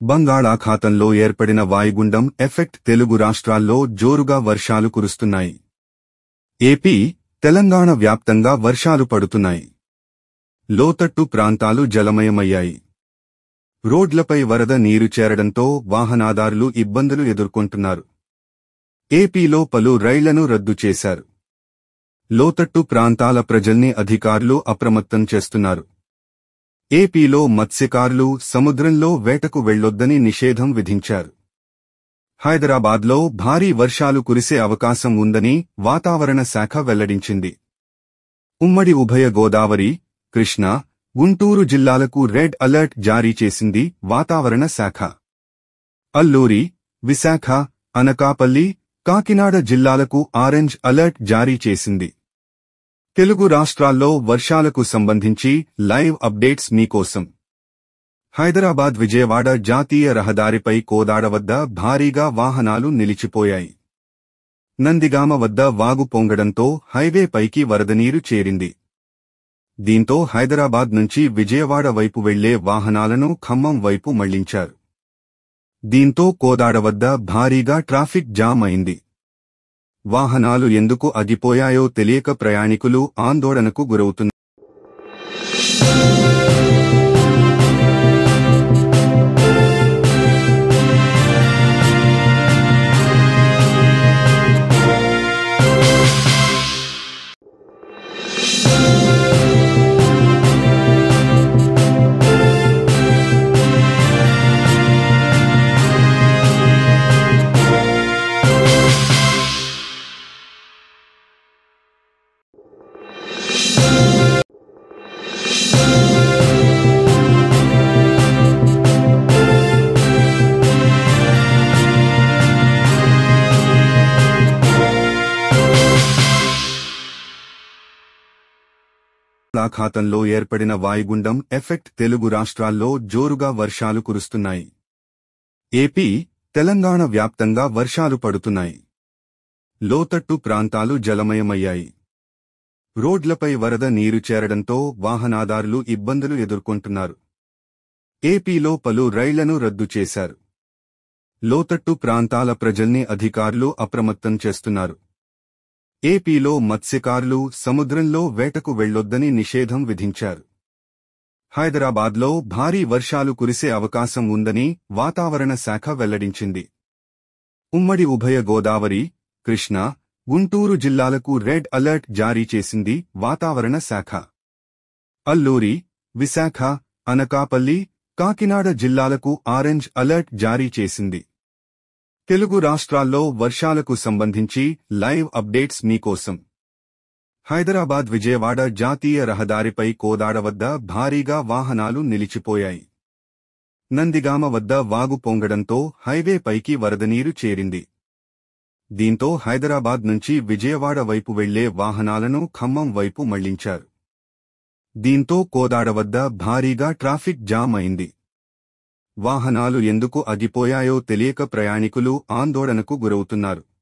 బంగాళాఖాతంలో ఏర్పడిన వాయుగుండం ఎఫెక్ట్ తెలుగు రాష్ట్రాల్లో జోరుగా వర్షాలు కురుస్తున్నాయి. ఏపీ, తెలంగాణ వ్యాప్తంగా వర్షాలు పడుతున్నాయి. లోతట్టు ప్రాంతాలు జలమయమయ్యాయి. రోడ్లపై వరద నీరు చేరడంతో వాహనదారులు ఇబ్బందులు ఎదుర్కొంటున్నారు. ఏపీలో పలు రైళ్లను రద్దు చేశారు. లోతట్టు ప్రాంతాల ప్రజల్ని అధికారులు అప్రమత్తం చేస్తున్నారు. ఏపీలో మత్స్యకారులు సముద్రంలో వేటకు వెళ్లొద్దని నిషేధం విధించారు. హైదరాబాద్లో భారీ వర్షాలు కురిసే అవకాశం ఉందని వాతావరణ శాఖ వెల్లడించింది. ఉమ్మడి ఉభయ గోదావరి, కృష్ణా, గుంటూరు జిల్లాలకు రెడ్ అలర్ట్ జారీ చేసింది వాతావరణ శాఖ. అల్లూరి, విశాఖ, అనకాపల్లి, కాకినాడ జిల్లాలకు ఆరెంజ్ అలర్ట్ జారీ చేసింది. తెలుగు రాష్ట్రాల్లో వర్షాలకు సంబంధించి లైవ్ అప్డేట్స్ మీకోసం. హైదరాబాద్ విజయవాడ జాతీయ రహదారిపై కోదాడ వద్ద భారీగా వాహనాలు నిలిచిపోయాయి. నందిగామ వద్ద వాగు పొంగడంతో హైవే పైకి వరదనీరు చేరింది. దీంతో హైదరాబాద్ నుంచి విజయవాడ వైపు వెళ్లే వాహనాలను ఖమ్మం వైపు మళ్లించారు. దీంతో కోదాడ వద్ద భారీగా ట్రాఫిక్ జామ్ అయింది. వాహనాలు ఎందుకు ఆగిపోయాయో తెలియక ప్రయాణికులు ఆందోళనకు గురవుతున్నారు. బంగాళాఖాతంలో ఏర్పడిన వాయుగుండం ఎఫెక్ట్ తెలుగు రాష్ట్రాల్లో జోరుగా వర్షాలు కురుస్తున్నాయి. ఏపీ, తెలంగాణ వ్యాప్తంగా వర్షాలు పడుతున్నాయి. లోతట్టు ప్రాంతాలు జలమయమయ్యాయి. రోడ్లపై వరద నీరు చేరడంతో వాహనదారులు ఇబ్బందులు ఎదుర్కొంటున్నారు. ఏపీలో పలు రైళ్లను రద్దు చేశారు. లోతట్టు ప్రాంతాల ప్రజల్ని అధికారులు అప్రమత్తం చేస్తున్నారు. ఏపీలో మత్స్యకారులు సముద్రంలో వేటకు వెళ్లొద్దని నిషేధం విధించారు. హైదరాబాద్లో భారీ వర్షాలు కురిసే అవకాశం ఉందని వాతావరణ శాఖ వెల్లడించింది. ఉమ్మడి ఉభయ గోదావరి, కృష్ణా, గుంటూరు జిల్లాలకు రెడ్ అలర్ట్ జారీ చేసింది వాతావరణ శాఖ. అల్లూరి, విశాఖ, అనకాపల్లి, కాకినాడ జిల్లాలకు ఆరెంజ్ అలర్ట్ జారీ చేసింది. తెలుగు రాష్ట్రాల్లో వర్షాలకు సంబంధించి లైవ్ అప్డేట్స్ మీకోసం. హైదరాబాద్ విజయవాడ జాతీయ రహదారిపై కోదాడ వద్ద భారీగా వాహనాలు నిలిచిపోయాయి. నందిగామ వద్ద వాగు పొంగడంతో హైవే పైకి వరదనీరు చేరింది. దీంతో హైదరాబాద్ నుంచి విజయవాడ వైపు వెళ్లే వాహనాలను ఖమ్మం వైపు మళ్లించారు. దీంతో కోదాడ వద్ద భారీగా ట్రాఫిక్ జామ్ అయింది. వాహనాలు ఎందుకు ఆగిపోయాయో తెలియక ప్రయాణికులు ఆందోళనకు గురవుతున్నారు.